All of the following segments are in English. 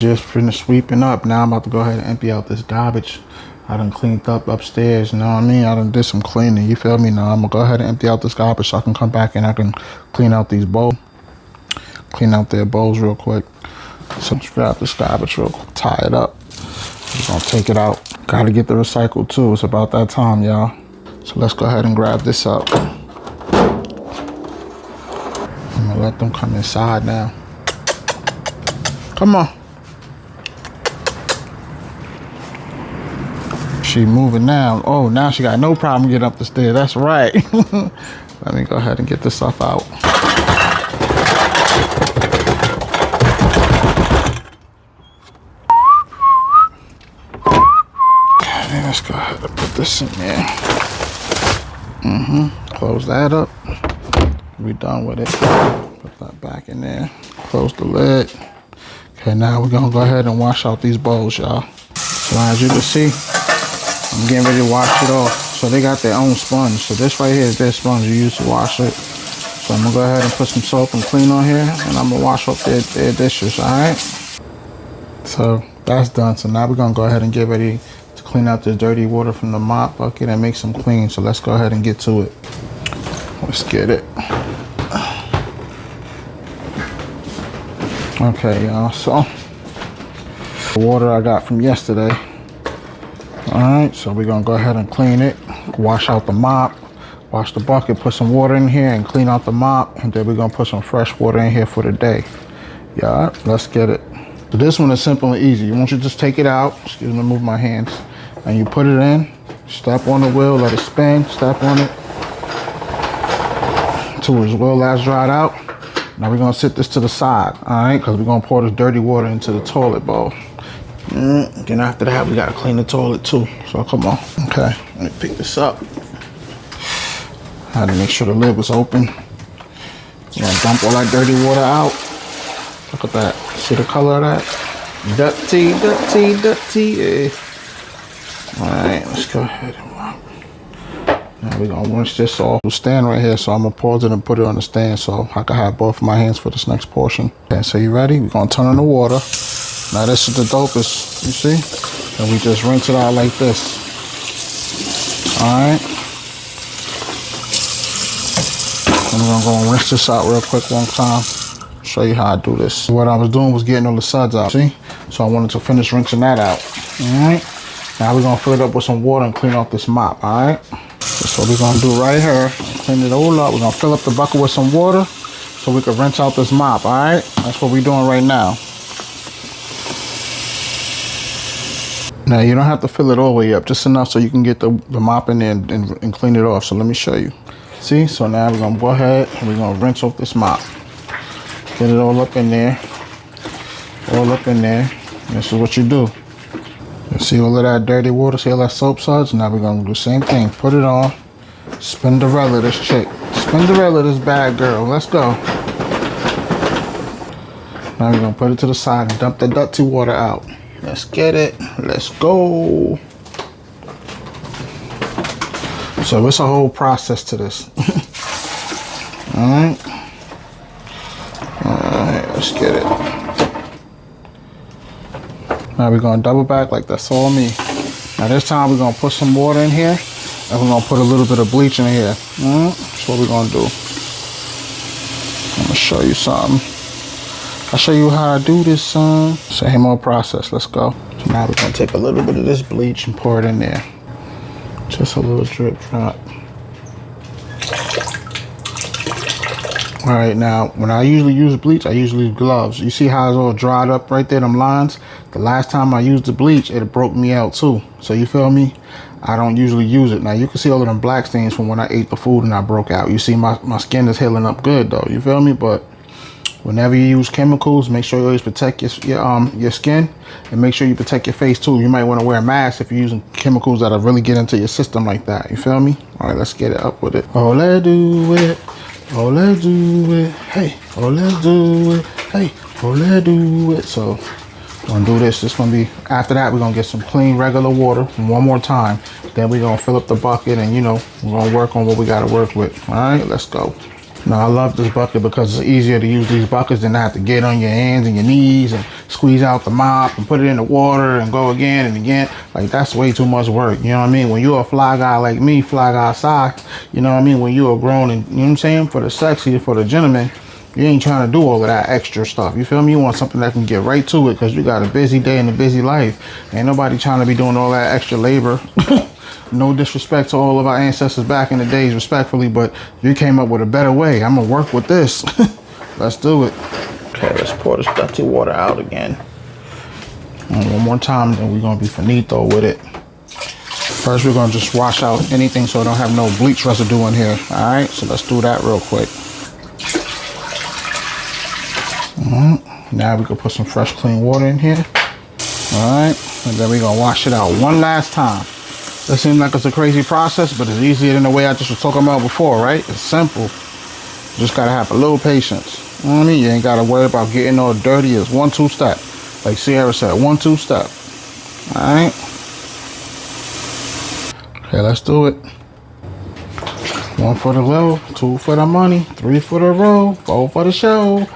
Just finished sweeping up. Now I'm about to go ahead and empty out this garbage. I done cleaned up upstairs, you know what I mean? I done did some cleaning, you feel me? Now I'm gonna go ahead and empty out this garbage so I can come back and I can clean out these bowls. Clean out their bowls real quick. So let's grab this garbage real quick, tie it up. We're gonna take it out. Gotta get the recycle too. It's about that time, y'all. So let's go ahead and grab this up. I'm gonna let them come inside now. Come on. She moving now. Oh, now she got no problem getting up the stairs. That's right. Let me go ahead and get this stuff out. Okay, let's go ahead and put this in there. Close that up. We done with it. Put that back in there. Close the lid. Okay, now we're gonna go ahead and wash out these bowls, y'all. So as you can see, I'm getting ready to wash it off. So they got their own sponge. So this right here is their sponge you use to wash it. So I'm gonna go ahead and put some soap and clean on here, and I'm gonna wash off their dishes, all right? So that's done. So now we're gonna go ahead and get ready to clean out this dirty water from the mop bucket and make some clean. So let's go ahead and get to it. Let's get it. Okay, y'all, so the water I got from yesterday. All right, so we're gonna go ahead and clean it, wash out the mop, wash the bucket, put some water in here and clean out the mop, and then we're gonna put some fresh water in here for the day. Yeah, let's get it. So this one is simple and easy. You want you to just take it out, excuse me, move my hands, and you put it in, step on the wheel, let it spin, step on it, until its wheel has dried out. Now we're gonna sit this to the side, all right, because we're gonna pour this dirty water into the toilet bowl. Then after that, we gotta clean the toilet too. So come on. Okay, let me pick this up. I had to make sure the lid was open. We're gonna dump all that dirty water out. Look at that. See the color of that? Dirty, dirty, dirty. Yeah. All right, let's go ahead and wipe. Now we're gonna rinse this off. We'll stand right here, so I'm gonna pause it and put it on the stand so I can have both of my hands for this next portion. Okay, so you ready? We're gonna turn on the water. Now this is the dopest, you see? And we just rinse it out like this. All right. And we're gonna go and rinse this out real quick one time. Show you how I do this. What I was doing was getting all the suds out, see? So I wanted to finish rinsing that out, all right? Now we're gonna fill it up with some water and clean off this mop, all right? That's what we're gonna do right here. Clean it all up. We're gonna fill up the bucket with some water so we can rinse out this mop, all right? That's what we're doing right now. Now you don't have to fill it all the way up, just enough so you can get the mop in there and clean it off. So let me show you. See, so now we're gonna go ahead and we're gonna rinse off this mop. Get it all up in there. All up in there. This is what you do. You see all of that dirty water, see all that soap suds? Now we're gonna do the same thing. Put it on. Spinderella this chick. Spinderella this bad girl. Let's go. Now we're gonna put it to the side and dump the dirty water out. Let's get it. Let's go. So it's a whole process to this. All right. All right, let's get it. Now we're gonna double back like that's all me. Now this time we're gonna put some water in here and we're gonna put a little bit of bleach in here. That's what we're gonna do. I'm gonna show you something. I'll show you how I do this, son. Same old process, let's go. So now we're gonna take a little bit of this bleach and pour it in there. Just a little drip drop. All right, now when I usually use bleach, I usually use gloves. You see how it's all dried up right there, them lines? The last time I used the bleach, it broke me out too. So you feel me? I don't usually use it. Now you can see all of them black stains from when I ate the food and I broke out. You see my skin is healing up good though, you feel me? But whenever you use chemicals, make sure you always protect your skin and make sure you protect your face too. You might want to wear a mask if you're using chemicals that'll really get into your system like that. You feel me? All right, let's get it up with it. Oh, let's do it. Oh, let's do it. Hey, oh, let's do it. Hey, oh, let's do it. So we're gonna do this. It's gonna be, after that, we're gonna get some clean regular water one more time. Then we're gonna fill up the bucket and, you know, we're gonna work on what we gotta work with. All right, let's go. Now I love this bucket because it's easier to use these buckets than to have to get on your hands and your knees and squeeze out the mop and put it in the water and go again and again. Like, that's way too much work. You know what I mean? When you're a fly guy like me, fly guy size, you know what I mean? When you're grown and, you know what I'm saying? For the sexy, for the gentleman, you ain't trying to do all of that extra stuff. You feel me? You want something that can get right to it because you got a busy day and a busy life. Ain't nobody trying to be doing all that extra labor. No disrespect to all of our ancestors back in the days, respectfully, but you came up with a better way. I'm gonna work with this. Let's do it. Okay, let's pour this dirty water out again. And one more time, then we're gonna be finito with it. First, we're gonna just wash out anything so I don't have no bleach residue in here. All right, so let's do that real quick. Now we can put some fresh, clean water in here. All right, and then we're gonna wash it out one last time. That seems like it's a crazy process, but it's easier than the way I just was talking about before, right? It's simple. Just gotta have a little patience. You know what I mean? You ain't gotta worry about getting all dirty. It's 1-2 step. Like Sierra said, 1-2 step. All right. Okay, let's do it. 1 for the low, 2 for the money, 3 for the roll, 4 for the show.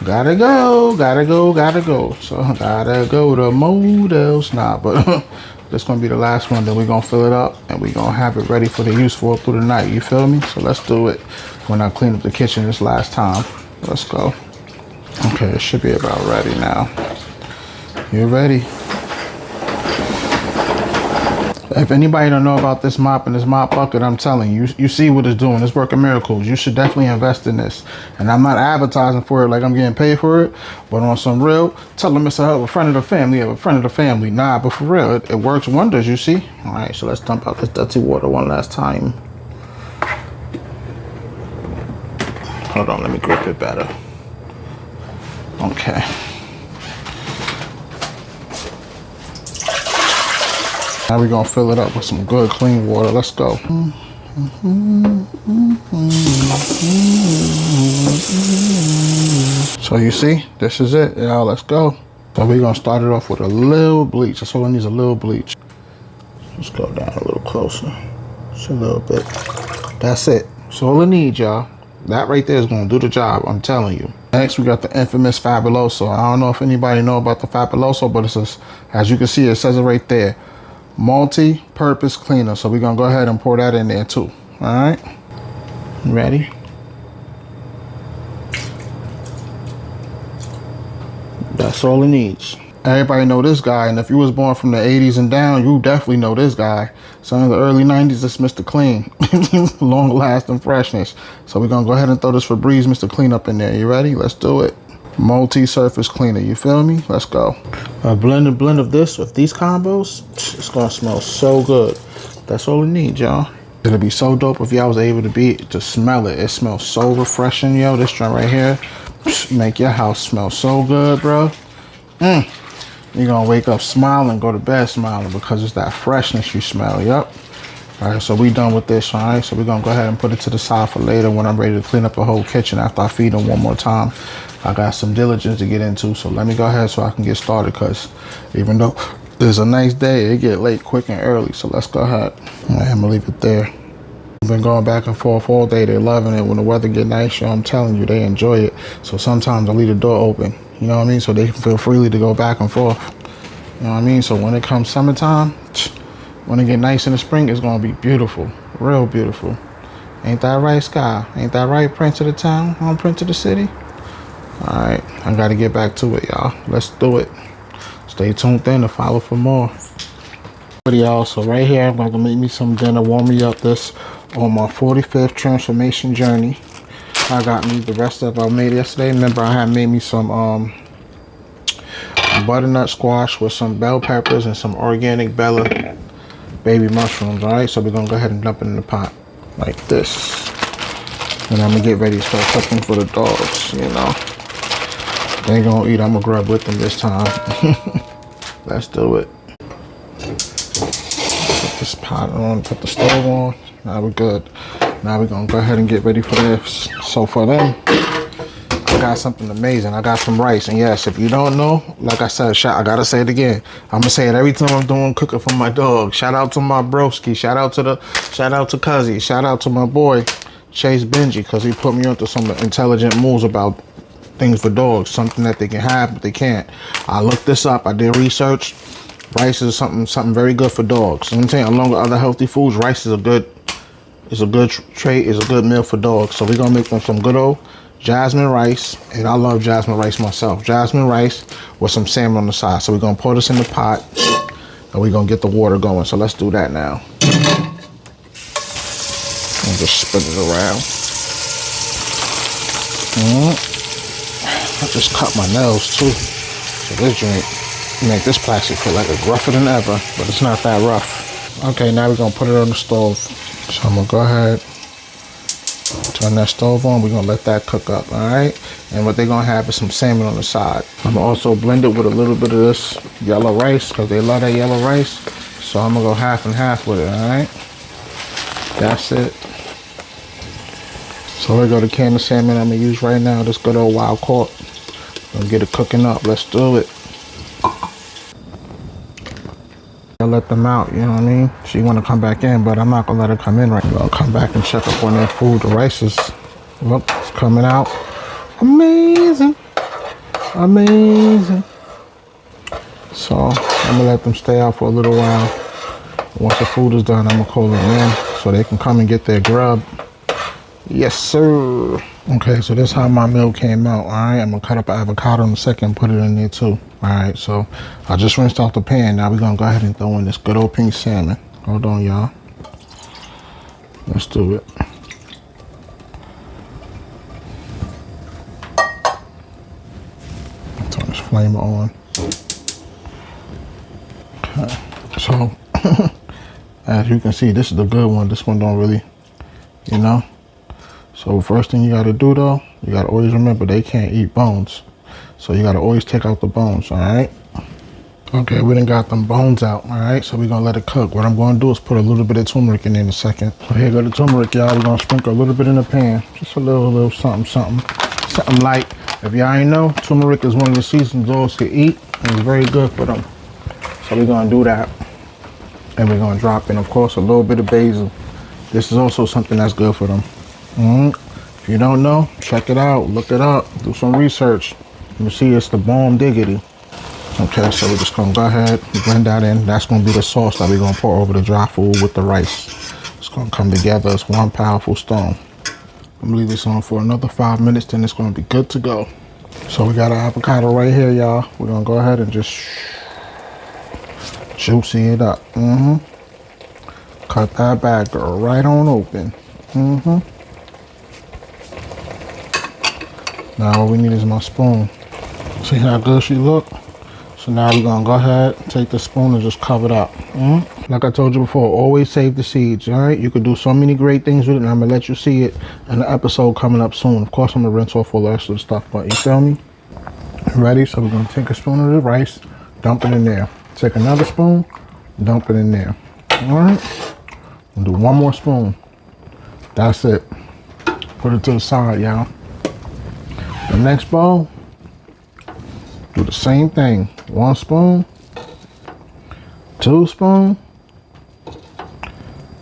Gotta go, gotta go, gotta go. So gotta go to Models. Nah, but this gonna be the last one. Then we're gonna fill it up and we're gonna have it ready for the use for through the night. You feel me? So let's do it when I clean up the kitchen this last time. Let's go. Okay, it should be about ready now. You ready? If anybody don't know about this mop and this mop bucket, I'm telling you, you see what it's doing. It's working miracles. You should definitely invest in this. And I'm not advertising for it like I'm getting paid for it, but on some real, tell them it's a friend of the family, a friend of the family. Nah, but for real, it works wonders, you see? All right, so let's dump out this dirty water one last time. Hold on, let me grip it better. Okay. Now we're gonna fill it up with some good clean water. Let's go. So you see, this is it. Yeah, let's go. So we're gonna start it off with a little bleach. That's all it needs, a little bleach. Let's go down a little closer. Just a little bit. That's it. That's all it needs, y'all. That right there is gonna do the job, I'm telling you. Next, we got the infamous Fabuloso. I don't know if anybody know about the Fabuloso, but it's just, as you can see, it says it right there. Multi-purpose cleaner. So we're gonna go ahead and pour that in there too. All right, ready? That's all it needs. Everybody know this guy, and if you was born from the 80s and down, you definitely know this guy. Some of the early 90s, it's Mr. Clean. Long lasting freshness. So we're gonna go ahead and throw this Febreze Mr. Clean up in there. You ready? Let's do it. Multi-surface cleaner, you feel me? Let's go. A blend of this with these combos, it's gonna smell so good. That's all it needs, y'all. It'll be so dope if y'all was able to smell it. It smells so refreshing, yo. This joint right here, make your house smell so good, bro. You're gonna wake up smiling, go to bed smiling because it's that freshness you smell. Yep. All right, so we done with this. All right, so we're gonna go ahead and put it to the side for later when I'm ready to clean up the whole kitchen after I feed them one more time. I got some diligence to get into, so let me go ahead so I can get started, because even though it's a nice day, it get late quick and early. So let's go ahead. All right, I'm gonna leave it there. I've been going back and forth all day. They're loving it. When the weather get nice, yo, I'm telling you, they enjoy it. So sometimes I leave the door open, you know what I mean, so they can feel freely to go back and forth. You know what I mean? So when it comes summertime, when it get nice in the spring, it's gonna be beautiful, real beautiful. Ain't that right, Sky? Ain't that right, Prince of the town, home Prince of the city? All right, I gotta get back to it, y'all. Let's do it. Stay tuned in to follow for more. But y'all, so right here, I'm going to make me some dinner, warm me up this on my 45th transformation journey. I got me the rest of I made yesterday. Remember, I had made me some butternut squash with some bell peppers and some organic Bella baby mushrooms. All right, so we're gonna go ahead and dump it in the pot like this, and I'm gonna get ready to start cooking for the dogs. You know, they ain't gonna eat. I'm gonna grub with them this time. Let's do it. Put this pot on, put the stove on. Now we're good. Now we're gonna go ahead and get ready for this. So for them, I got something amazing. I got some rice, and yes, if you don't know, like I said, I gotta say it again. I'm gonna say it every time I'm doing cooking for my dog. Shout out to my broski. Shout out to Cuzzy. Shout out to my boy. Chase Benji, because he put me onto some intelligent moves about things for dogs, something that they can have but they can't. I looked this up. I did research. Rice is something very good for dogs. You know what I'm saying? Along with other healthy foods, rice is a good trait, is a good meal for dogs. So we're gonna make them some good old jasmine rice, and I love jasmine rice myself. Jasmine rice with some salmon on the side. So we're gonna pour this in the pot, and we're gonna get the water going. So let's do that now. And just spin it around. I just cut my nails too. So this drink make this plastic feel like it's rougher than ever, but it's not that rough. Okay, now we're gonna put it on the stove. So I'm gonna go ahead, turn that stove on. We're gonna let that cook up, all right? And what they're gonna have is some salmon on the side. I'm gonna also blend it with a little bit of this yellow rice, because they love that yellow rice. So I'm gonna go half and half with it, all right? That's it. So here we go, the can of salmon I'm gonna use right now, this good old wild caught. Gonna get it cooking up, let's do it. I let them out, you know what I mean? She wanna come back in, but I'm not gonna let her come in right now. I'll come back and check up on their food. The rice is, look, it's coming out. Amazing, amazing. So I'm gonna let them stay out for a little while. Once the food is done, I'm gonna call them in so they can come and get their grub. Yes, sir. Okay, so this is how my meal came out. All right, I'm gonna cut up an avocado in a second and put it in there too. All right, so I just rinsed off the pan. Now we're gonna go ahead and throw in this good old pink salmon. Hold on, y'all. Let's do it. Turn this flame on. Okay, so as you can see, this is the good one. This one don't really, you know. So first thing you gotta do though, you gotta always remember they can't eat bones. So you gotta always take out the bones, all right? Okay, we done got them bones out, all right? So we're gonna let it cook. What I'm gonna do is put a little bit of turmeric in there in a second. So here go the turmeric, y'all. We're gonna sprinkle a little bit in the pan. Just a little something light. If y'all ain't know, turmeric is one of the seasoned dogs can eat, and it's very good for them. So we're gonna do that. And we're gonna drop in, of course, a little bit of basil. This is also something that's good for them. If you don't know, check it out, look it up, do some research. You see it's the bomb diggity. Okay, so we're just gonna go ahead and blend that in. That's gonna be the sauce that we're gonna pour over the dry food with the rice. It's gonna come together as one powerful stone. I'm gonna leave this on for another 5 minutes, then it's gonna be good to go. So we got our avocado right here, y'all. We're gonna go ahead and just juicy it up. Cut that bad girl right on open. Now all we need is my spoon. See how good she look? So now we're gonna go ahead, take the spoon and just cover it up. Like I told you before, always save the seeds, all right? You could do so many great things with it, and I'm gonna let you see it in the episode coming up soon. Of course, I'm gonna rinse off all the rest of the stuff, but you feel me? Ready? So we're gonna take a spoon of the rice, dump it in there. Take another spoon, dump it in there. All right? We'll do one more spoon. That's it. Put it to the side, y'all. The next bowl, do the same thing. 1 spoon, 2 spoon,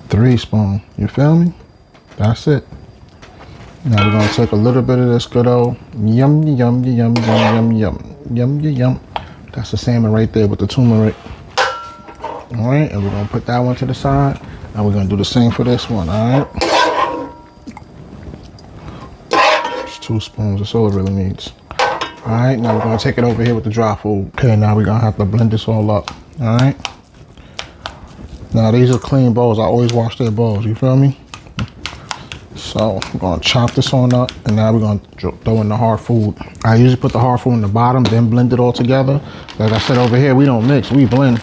3 spoon. You feel me? That's it. Now we're gonna take a little bit of this good old yum yum yum yum yum yum yum yum. That's the salmon right there with the turmeric. All right, and we're gonna put that one to the side, and we're gonna do the same for this one. All right. 2 spoons, that's all it really needs. All right, now we're gonna take it over here with the dry food. Okay, now we're gonna have to blend this all up. All right. Now these are clean bowls. I always wash their bowls. You feel me? So we're gonna chop this on up, and now we're gonna throw in the hard food. I usually put the hard food in the bottom, then blend it all together. Like I said over here, we don't mix, we blend.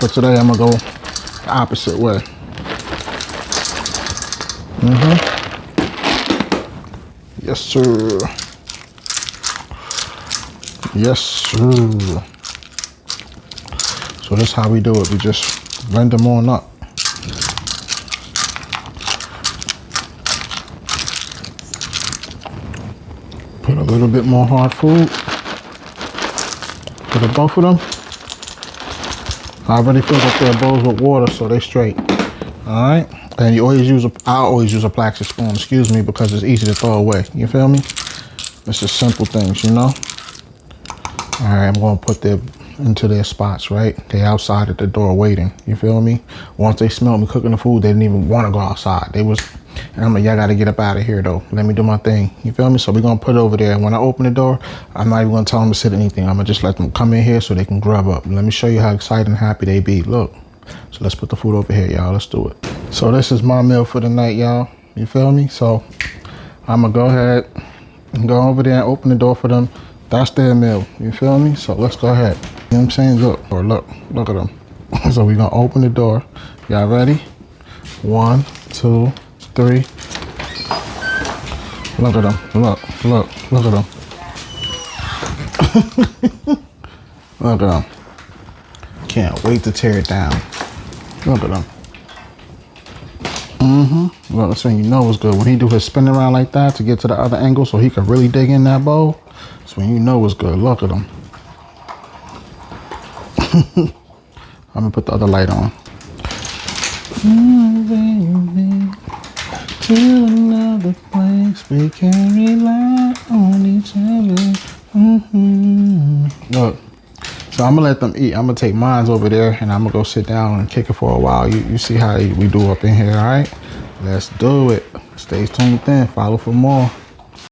But today I'm gonna go the opposite way. Yes, sir. Yes, sir. So this is how we do it. We just blend them on up. Put a little bit more hard food. For the both of them. I already filled up their bowls with water, so they straight. All right. And you always use I always use a plastic spoon, excuse me, because it's easy to throw away. You feel me? It's just simple things, you know? All right, I'm gonna put them into their spots, right? They outside at the door waiting, you feel me? Once they smelled me cooking the food, they didn't even want to go outside. They was, and I'm like, y'all gotta get up out of here though. Let me do my thing, you feel me? So we're gonna put it over there. And when I open the door, I'm not even gonna tell them to sit anything. I'm gonna just let them come in here so they can grub up. Let me show you how excited and happy they be. Look, so let's put the food over here, y'all. Let's do it. So this is my meal for the night, y'all. You feel me? So I'm gonna go ahead and go over there and open the door for them. That's their meal, you feel me? So let's go ahead. You know what I'm saying? Look at them. So we're gonna open the door. Y'all ready? 1, 2, 3. Look at them, look at them. Look at them. Can't wait to tear it down. Look at them. Look, that's when you know it's good. When he do his spin around like that to get to the other angle so he can really dig in that bowl, that's when you know it's good. Look at him. I'm gonna put the other light on. To another place, we can rely on each other. Look, so I'm gonna let them eat. I'm gonna take mine over there and I'm gonna go sit down and kick it for a while. You see how we do up in here, all right? Let's do it. Stay tuned in. Follow for more.